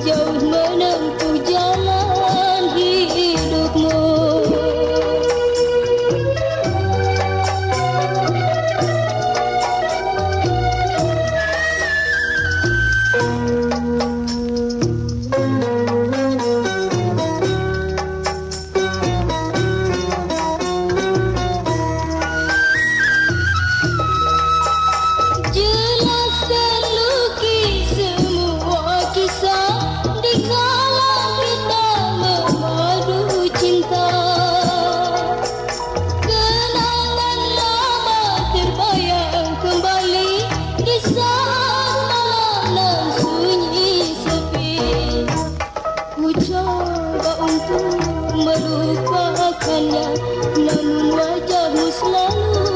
jauh menempuh jalan hidupmu. Melupakannya, namun wajahmu selalu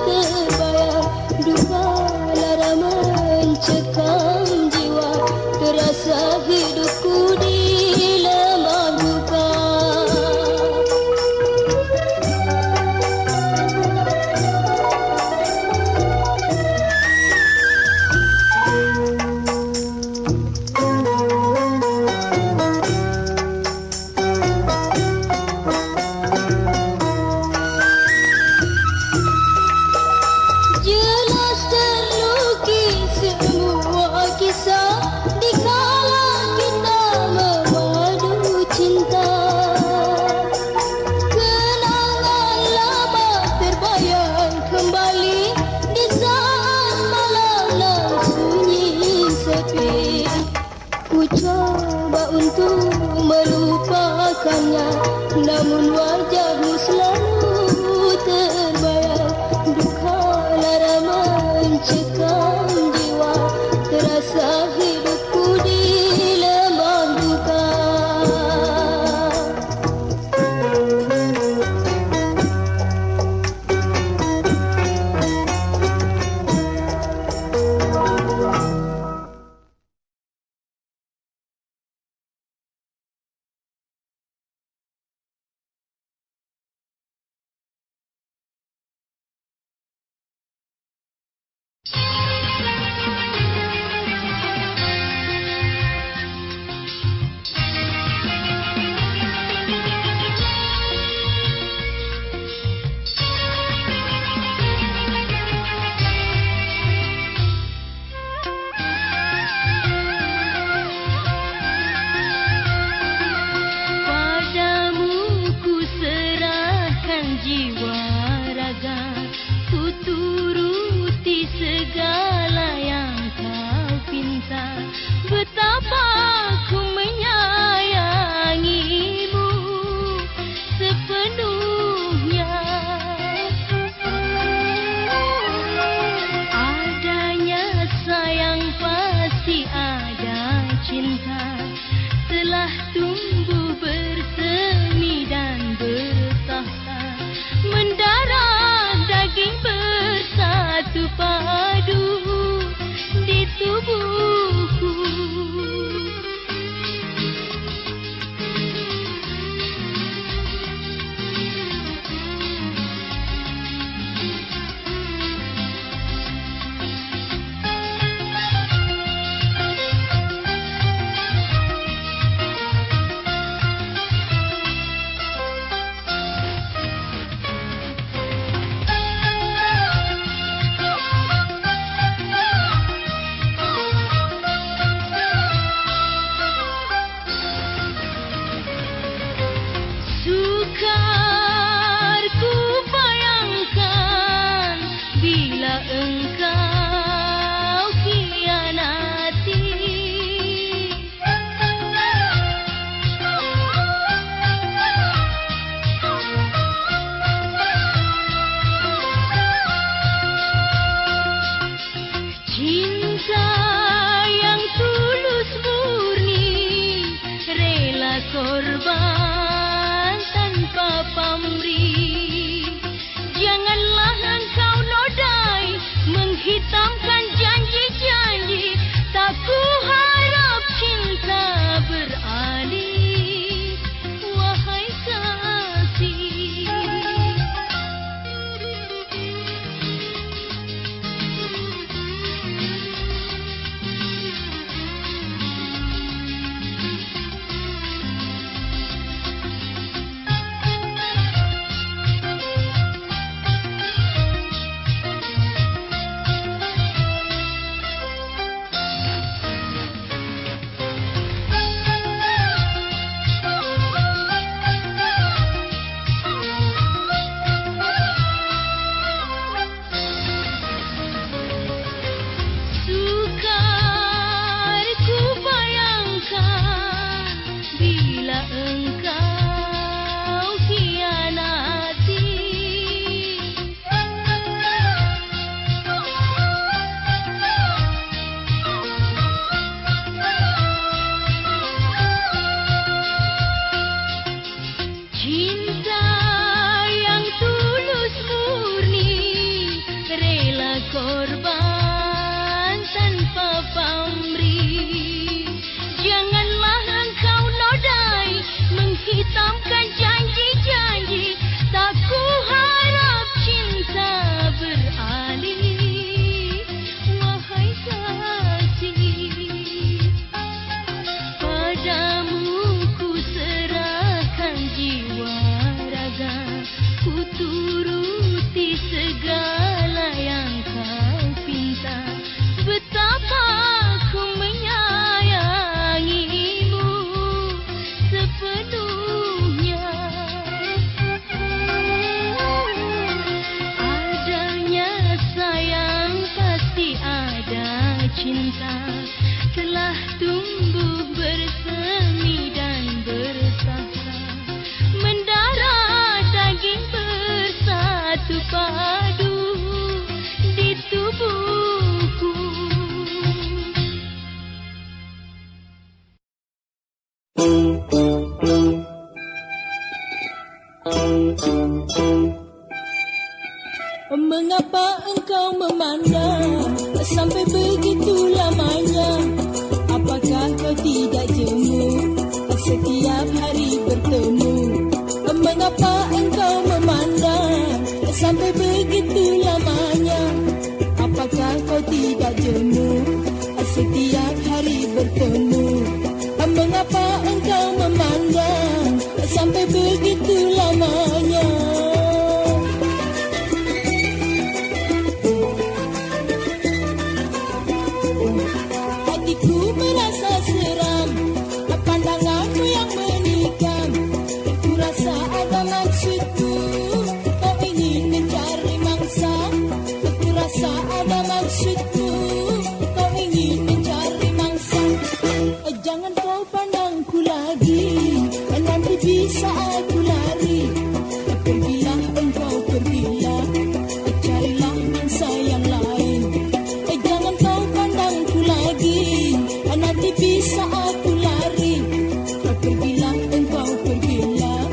terbayang. Duka lara mencekam jiwa, terasa hidupku di lembah duka. Ku coba untuk melupakannya, namun wajahmu selalu terbayang. Duka lara mencekam jiwa, terasa hidupku di lembah duka. Korban tanpa pamrih, janganlah engkau nodai korban tanpa pamrih. Janganlah engkau nodai menghitamkan janji-janji. Tak ku harap cinta beralih, wahai kasih. Padamu ku serahkan jiwa raga, ku turuti segala yang kau pinta. Betapa ku menyayangimu sepenuhnya. Adanya sayang pasti ada cinta, telah tumbuh bersemi dan bersasa, mendarah daging bersatu padu di tubuhku. Mengapa engkau memandang sampai begitu lamanya? Apakah kau tidak jemu setiap hari bertemu? Mengapa engkau memandang sampai begitu lamanya? Apakah kau tidak jemu setiap hari bertemu? Mengapa engkau memandang sampai begitu lamanya? Hatiku merasa seram, pandanganmu yang menikam. Ku rasa ada maksudku, kau ingin mencari mangsa. Ku rasa ada maksudku, kau ingin mencari mangsa. Jangan kau pandangku lagi, nanti bisa aku lari. Pergilah engkau, pergilah, carilah mangsa yang lain. Jangan kau pandangku lagi, nanti bisa aku lari. Pergilah engkau, pergilah,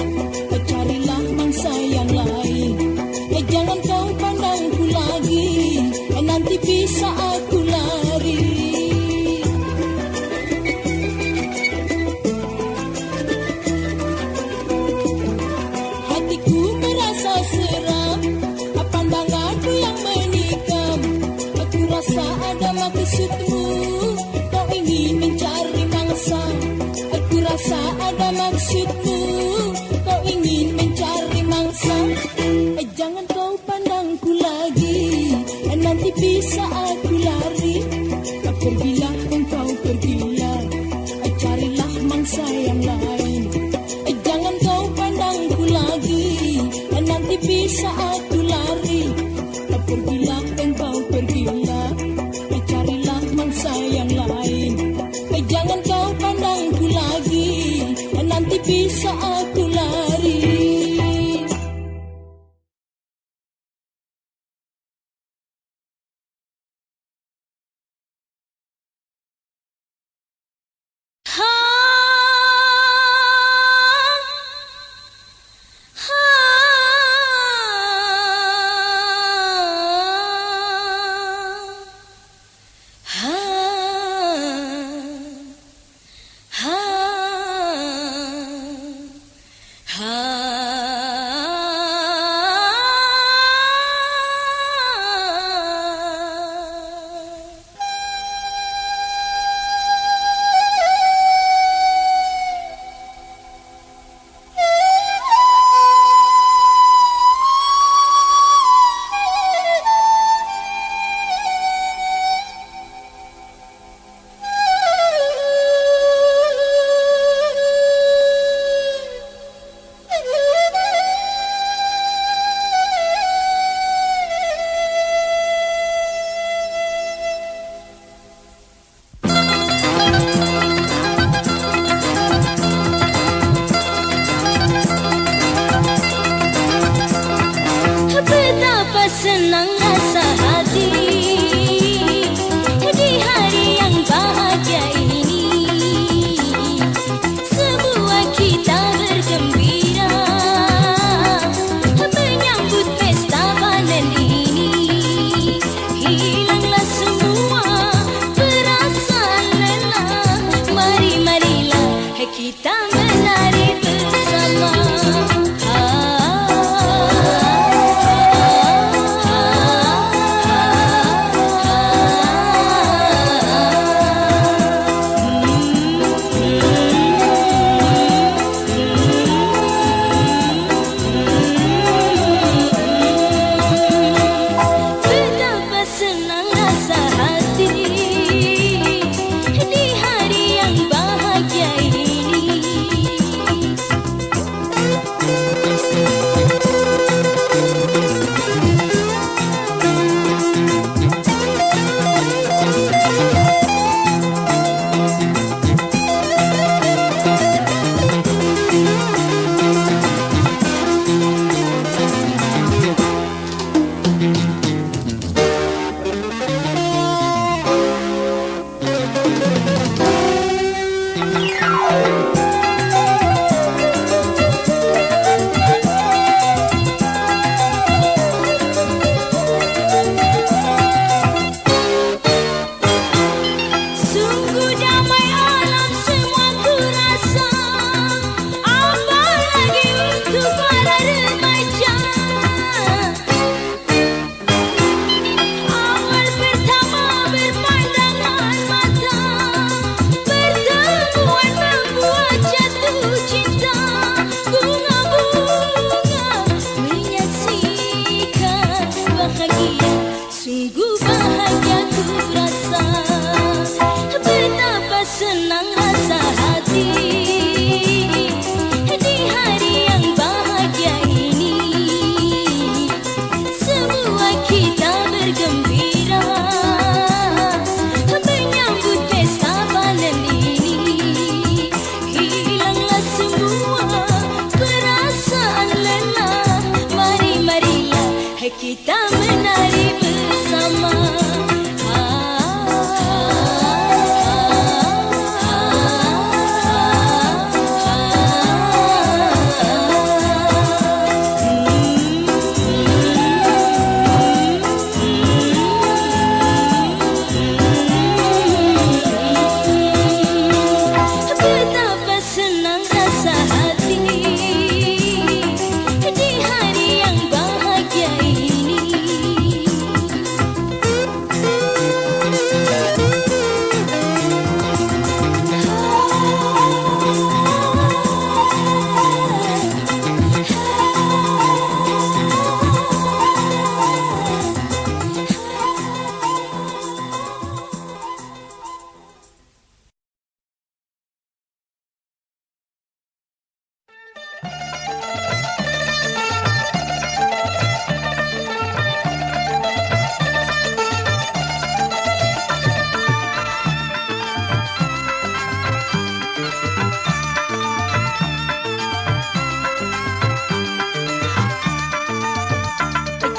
carilah mangsa yang lain. Jangan kau pandangku lagi, nanti bisa aku lari. Hatiku merasa seram, pandanganku yang menikam. Aku rasa ada maksudmu, kau ingin mencari mangsa. Aku rasa ada maksudmu, kau ingin mencari mangsa. Jangan kau pandangku lagi, nanti bisa aku lari. Pergilah engkau, pergilah, carilah mangsa yang lain. Jangan kau pandangku lagi, nanti bisa aku lari. Pergilah engkau, pergilah, carilah mangsa yang lain. Jangan kau pandangku lagi, nanti bisa aku lari. Sungguh bahagia ku rasa, betapa senang rasa hati di hari yang bahagia ini. Semua kita bergembira menyambut pesta panen ini. Hilanglah semua perasaan lelah. Mari-marilah kita menari bersama. Betapa senang rasa hati di hari yang bahagia ini.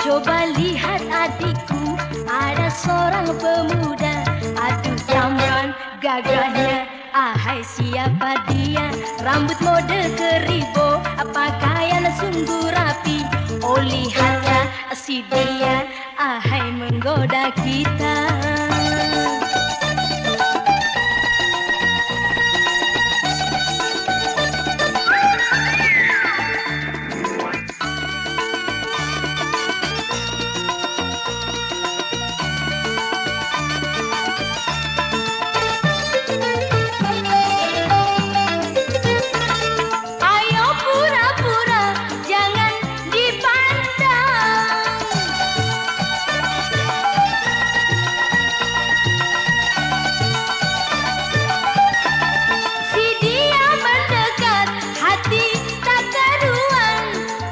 Coba lihat adikku, ada seorang pemuda. Aduh zaman gagahnya, ahai siapa dia? Rambut mode keribo, pakaian sungguh rapi. Oh lihatlah si dia, ahai menggoda kita. Ayo pura-pura, jangan dipandang. Si dia mendekat, hati tak karuan,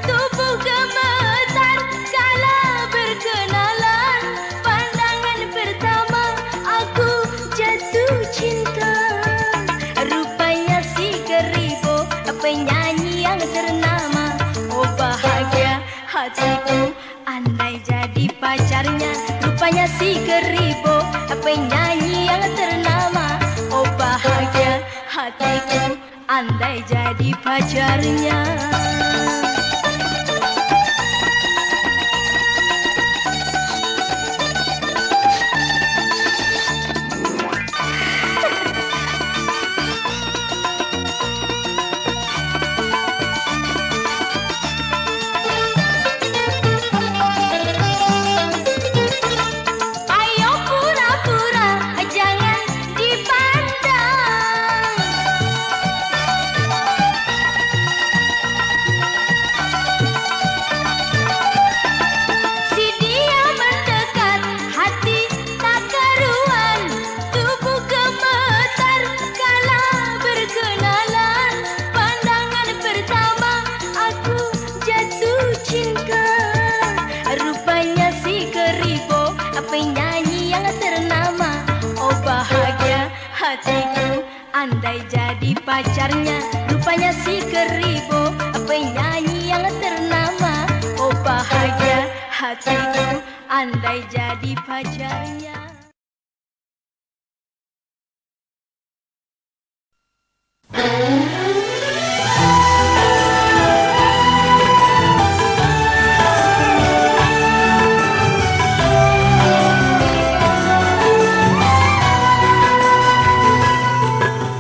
tubuh gemetar kala berkenalan. Pandangan pertama aku jatuh cinta. Rupanya si keribo, penyanyi yang ternama. Oh bahagia hatiku, andai jadi pacarnya. Rupanya si keribo, penyanyi yang ternama. Oh bahagia hatiku, andai jadi pacarnya. Ayo pura-pura, jangan dipandang. Si dia mendekat, hati tak karuan, tubuh gemetar kala berkenalan. Pandangan pertama aku jatuh cinta. Rupanya si keribo, penyanyi yang ternama. Oh bahagia hatiku, andai jadi pacarnya. Rupanya si keribo, penyanyi yang ternama. Oh bahagia hatiku, andai jadi pacarnya.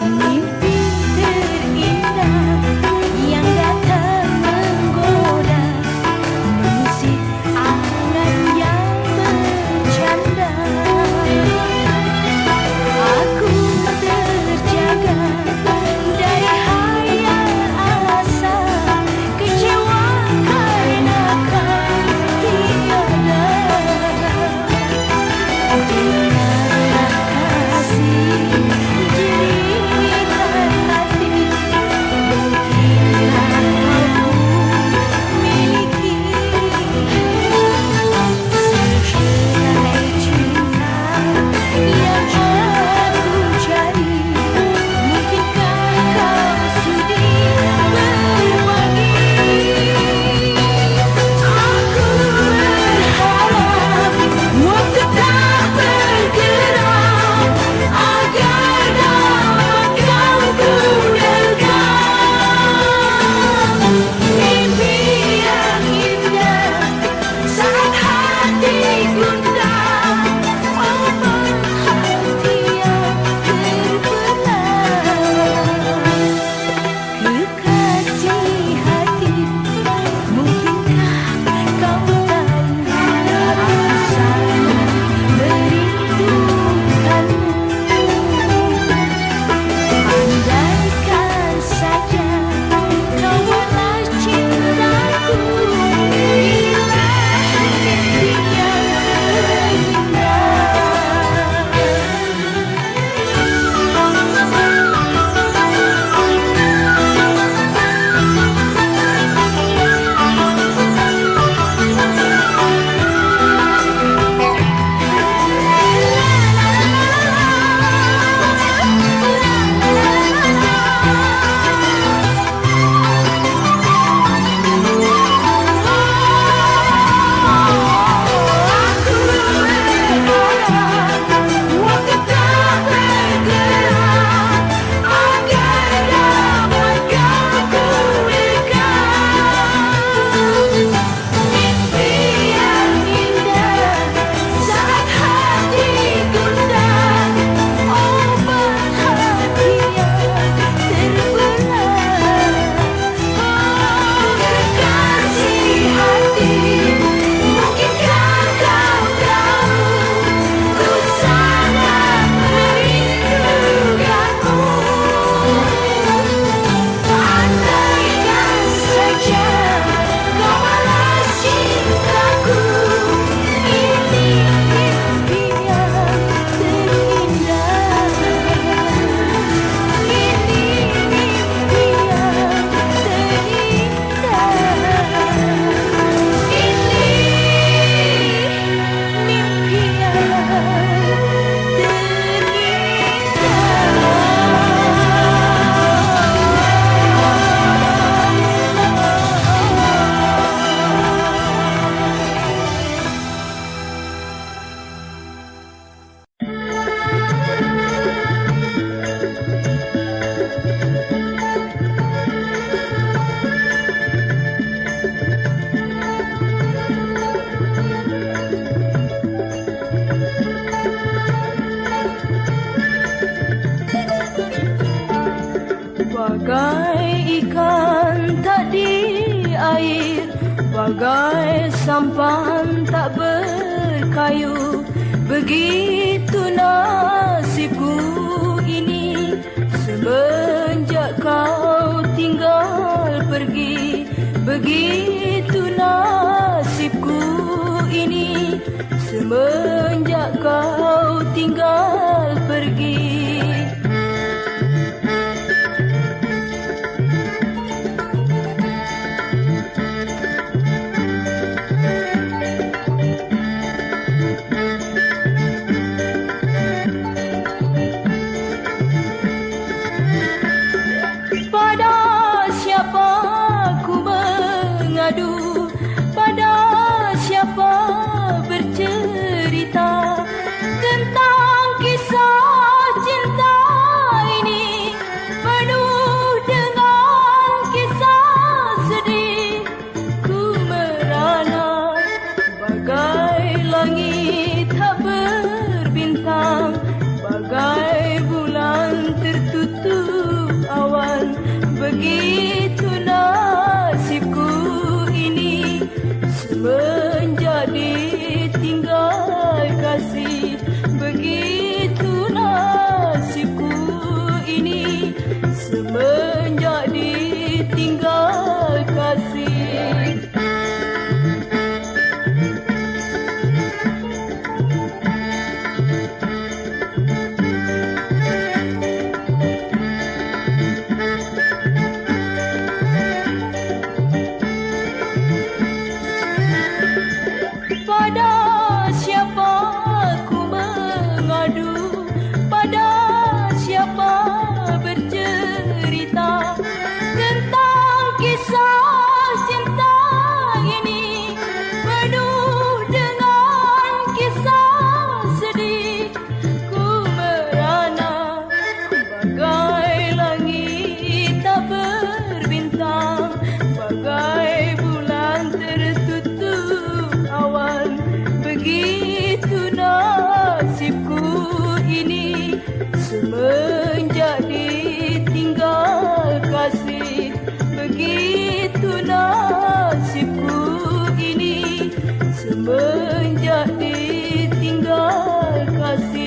Mimpi terindah yang datang menggoda, mengusik angan yang bercanda. Aku terjaga dari bagai sampan tak berkayu. Begitu nasibku ini semenjak kau tinggal pergi. Begitu nasibku ini semenjak kau tinggal pergi. Pada siapa bercerita tentang kisah cinta ini, penuh dengan kisah sedih. Ku merana bagai langit tak berbintang, bagai bulan tertutup awan. Begitu nasibku ini semenjak ditinggal kasih. Begitu nasibku ini semenjak ditinggal kasih. Pada siapa ku mengadu, pada siapa bercerita tentang kisah cinta ini, penuh dengan kisah sedih. Ku merana bagai langit tak berbintang, bagai bulan tertutup awan. Begitu nasibku ini semenjak ditinggal kasih. Begitu nasibku ini semenjak ditinggal kasih.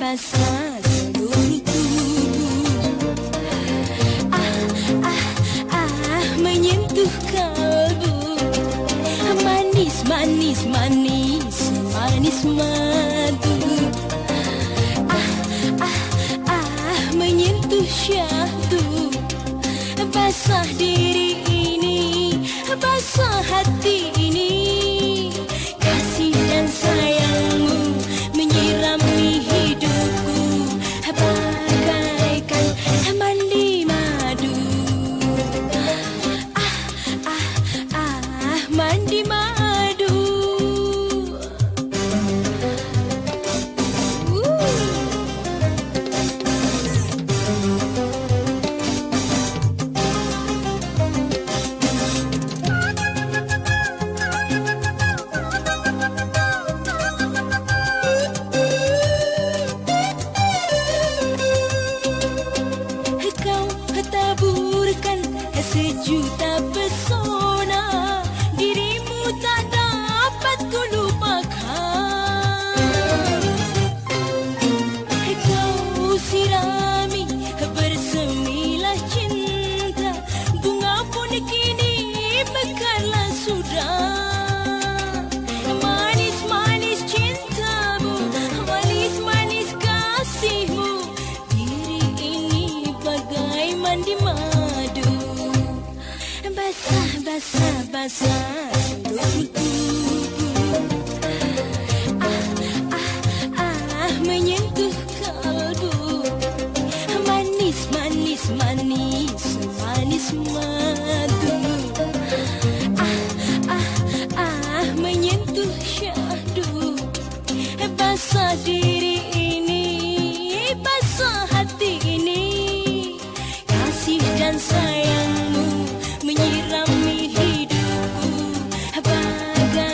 Basah seluruh tubuh, menyentuh kalbu. Manis, manis, manis, manis madu. Menyentuh syahdu. Basah diri ini, basah hati ini. Kasih dan sayangmu menyirami hidupku bagaikan mandi madu. Mandi madu. Taburkan sejuta pesona, dirimu tak basah seluruh tubuh. Menyentuh kalbu. Manis, manis, manis, manis madu. Menyentuh syahdu. Basah diri ini, basah hati ini. Kasih dan sayangmu menyirami hidupku bagai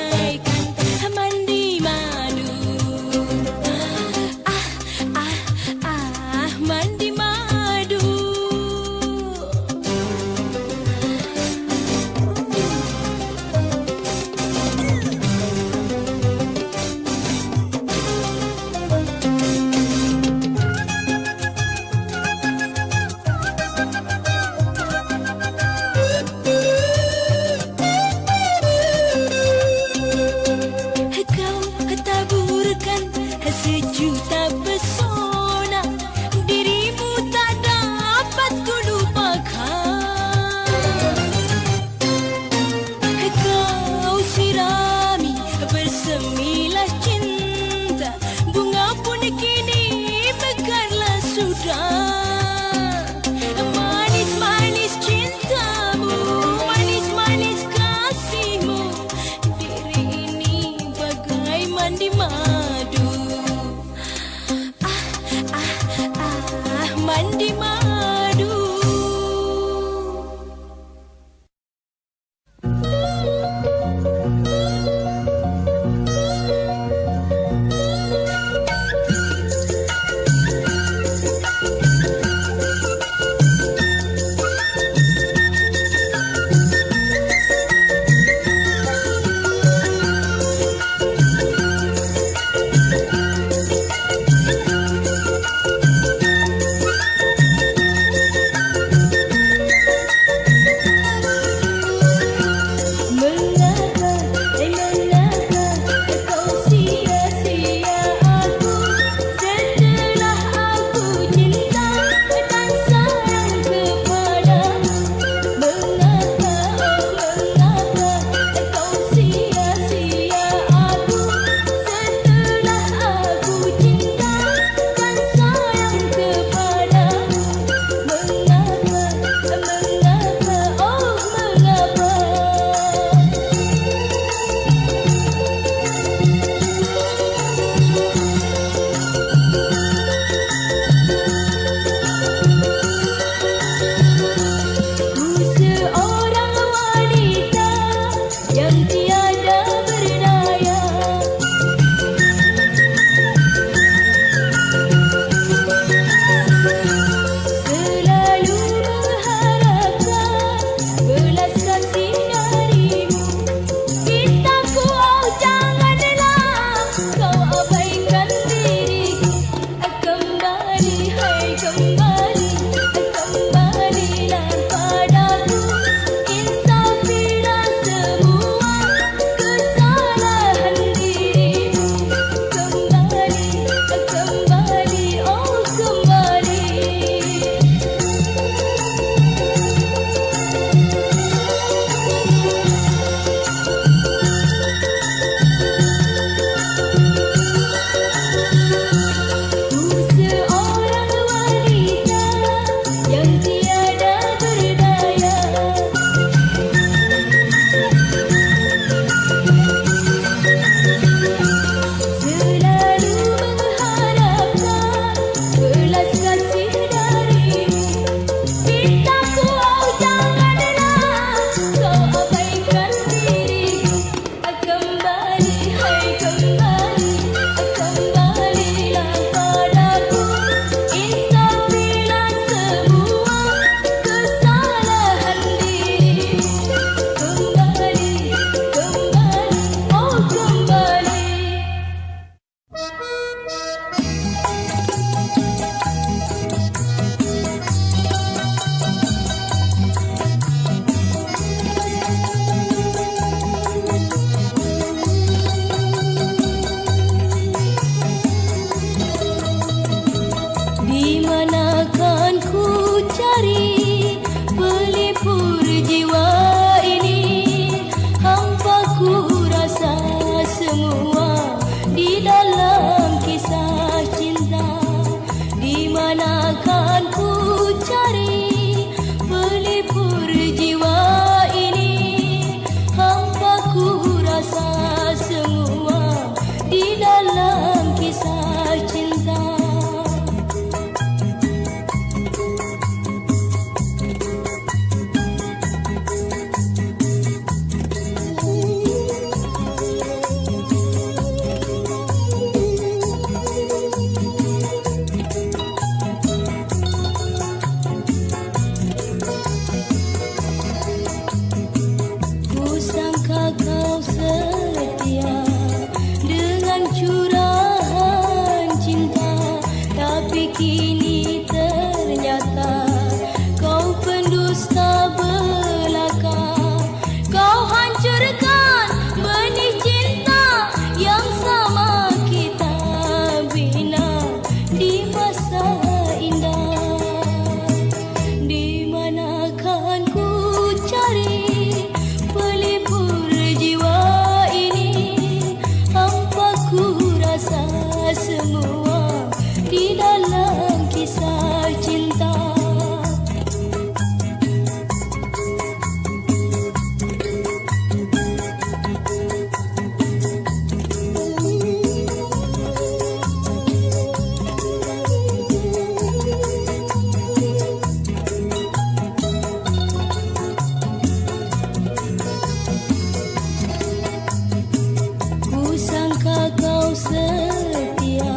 setia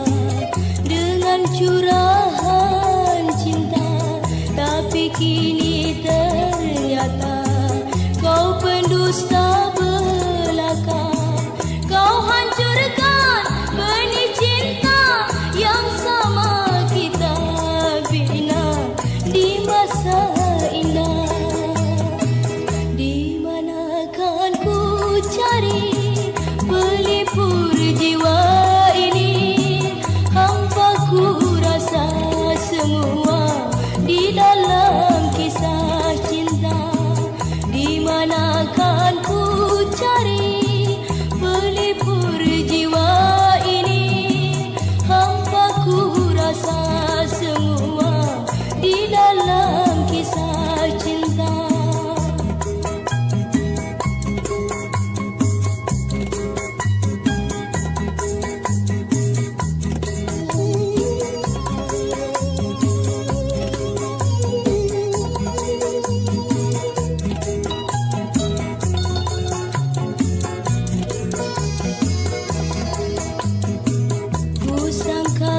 dengan curahan cinta, tapi kini ternyata kau pendusta belaka. Kau hancurkan benih cinta yang sama kita bina di masa indah. Di manakan ku cari pelipur jiwa ini, hampa ku rasa semua di dalam kisah cinta. Di manakan ku cari pelipur jiwa ini, hampa ku rasa semua di dalam kisah cinta.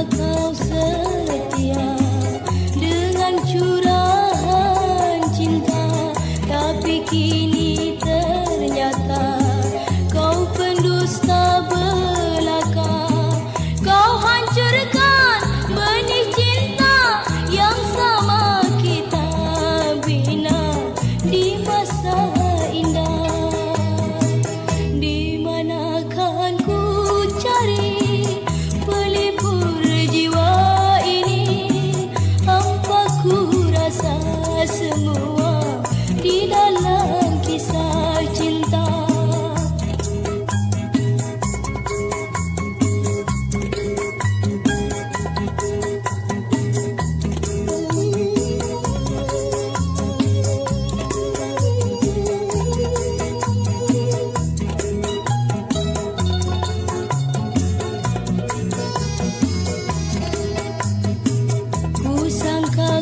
Kau setia dengan curahan cinta, tapi kini ternyata kau pendusta belaka. Kau hancurkan benih cinta yang sama kita bina di masa indah. Di manakan ku cari pelipur jiwa ini, hampa ku rasa semua di dalam kisah cinta.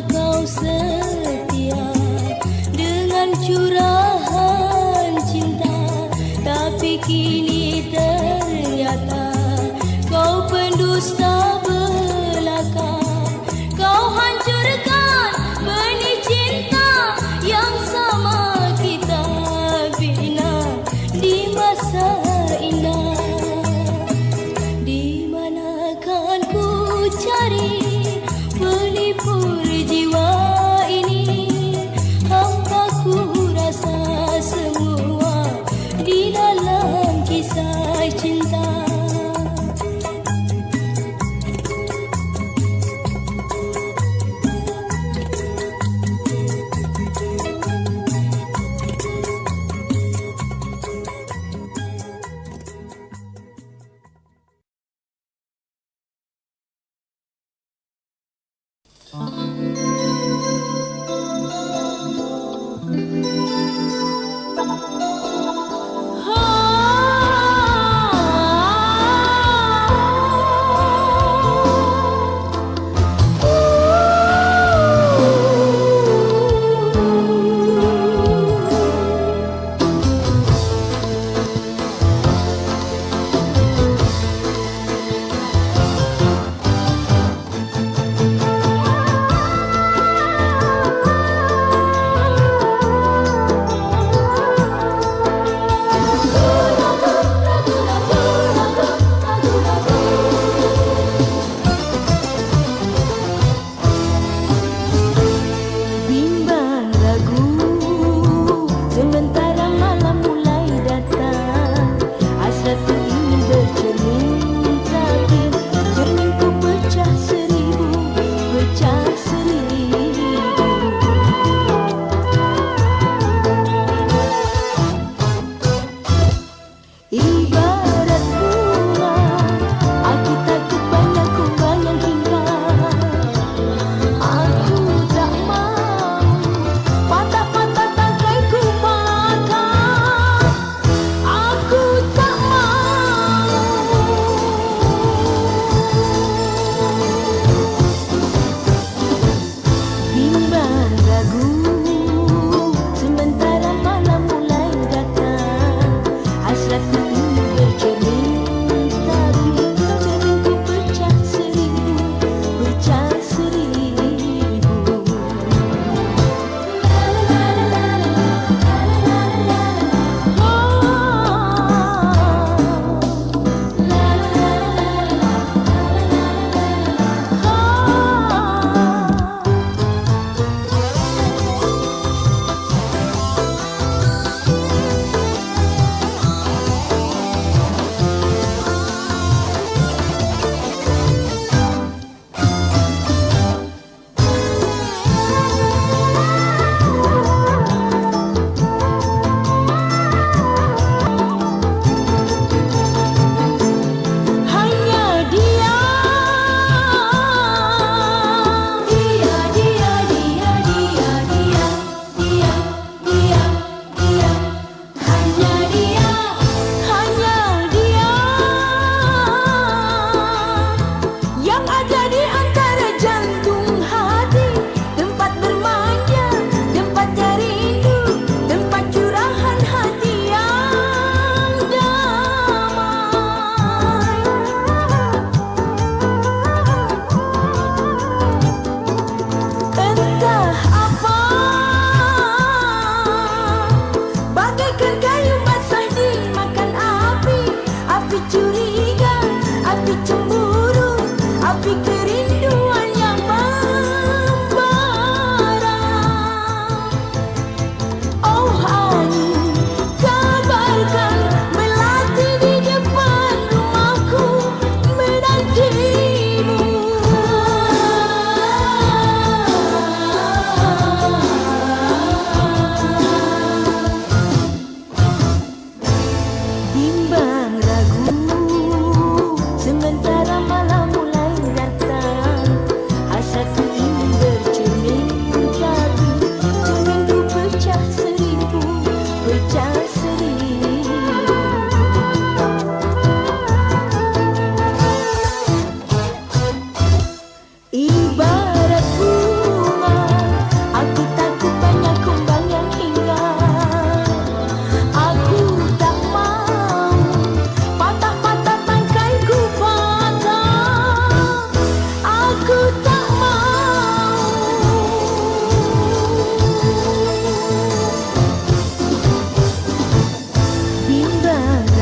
Kau setia dengan curahan cinta, tapi kini ternyata kau pendusta belaka. Kau hancurkan benih cinta yang sama kita bina di masa indah. Di manakan ku cari pelipur jiwa ini, hampa ku rasa semua di dalam kisah cinta.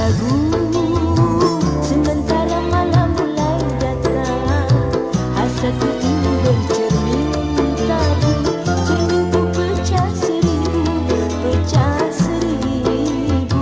lagu. Sementara malam mulai datang, hasratku ingin bercermin tabu. Cerminku pecah seribu, pecah seribu.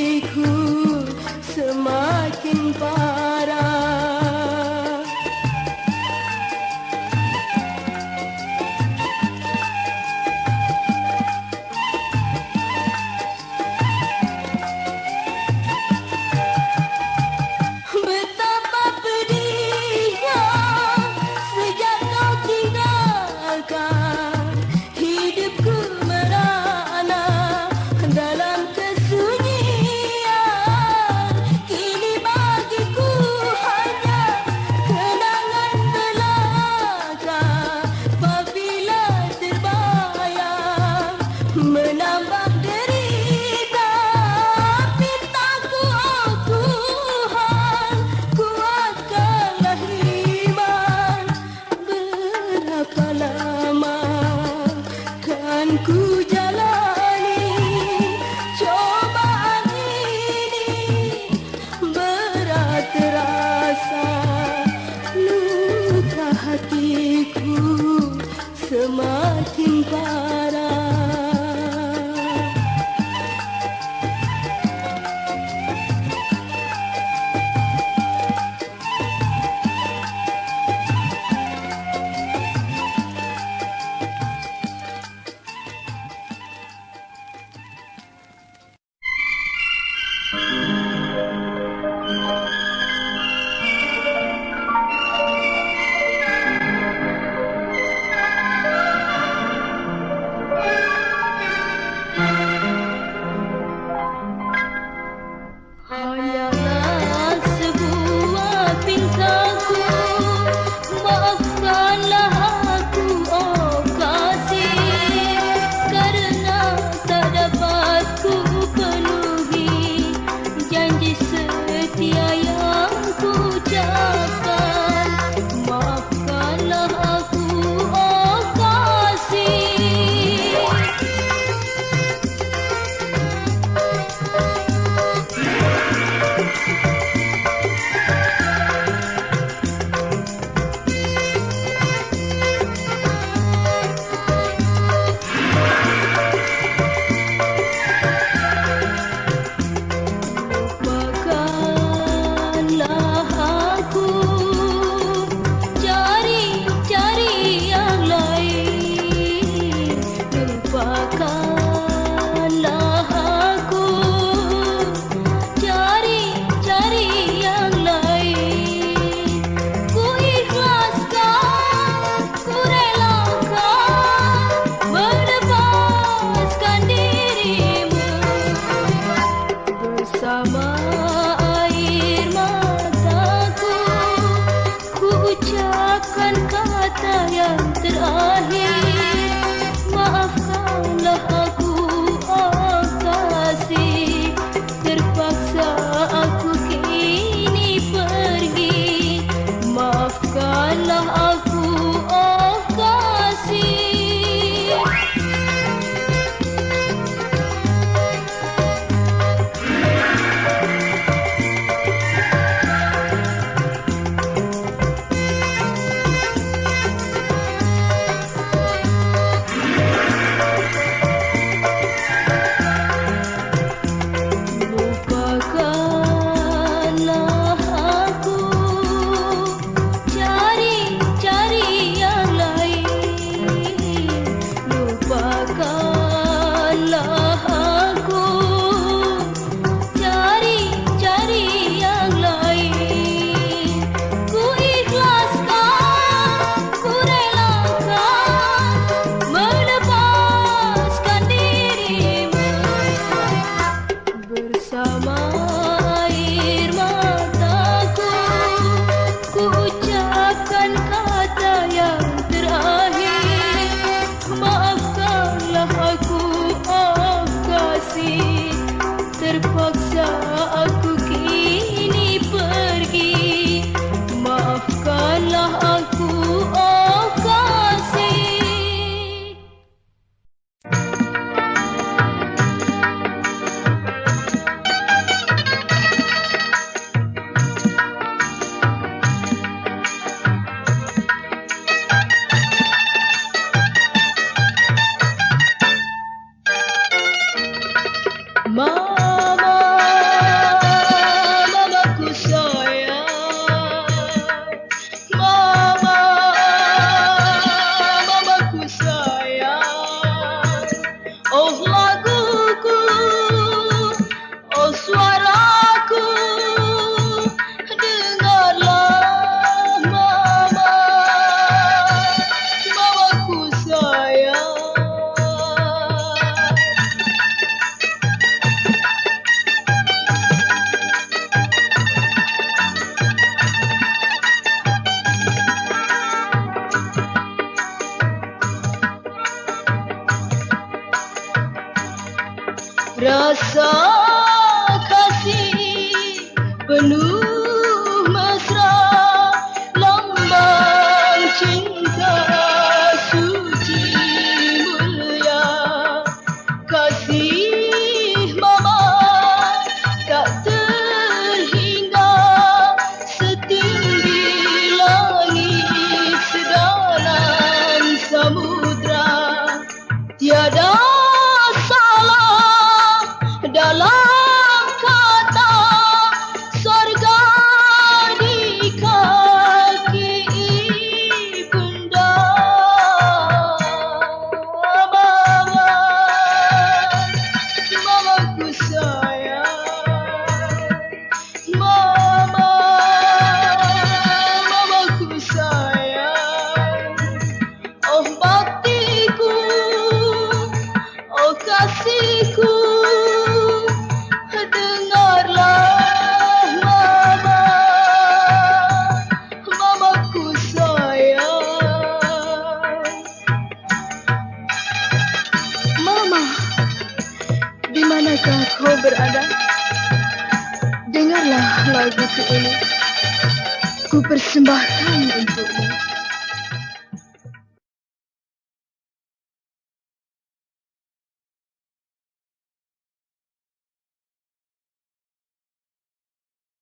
hatiku semakin parah. Betapa pedihnya sejak kau tinggalkan, hidupku merana dalam kesunyian. Kini bagiku hanya kenangan belaka apabila terbayang menambah derita. Pintaku oh Tuhan, kuatkanlah iman. Berapa lama kan ku jalani cobaan ini, berat terasa luka hatiku semakin parah. Hanyalah sebuah pintaku, maafkanlah aku oh kasih, karena tak dapat ku penuhi janji setia yang ku ucapkan. Maafkanlah aku oh kasih. Lupakanlah aku, cari yang lain. Lupakanlah aku, cari yang lain. Ku ikhlaskan, ku relakan melepaskan dirimu. Bersama air mataku, ku ucapkan kata yang terakhir. Maafkanlah aku oh kasih, terpaksa aku kini pergi. Maafkanlah aku oh kasih. Lupakanlah aku, cari yang lain. Lupakanlah aku, cari yang lain. Ku ikhlaskan, ku relakan melepaskan dirimu. Bersama air mataku, ku ucapkan kata yang terakhir. Maafkanlah aku oh kasih, terpaksa aku kini pergi. Maafkanlah aku oh kasih. Mama laguku ini ku persembahkan untukmu.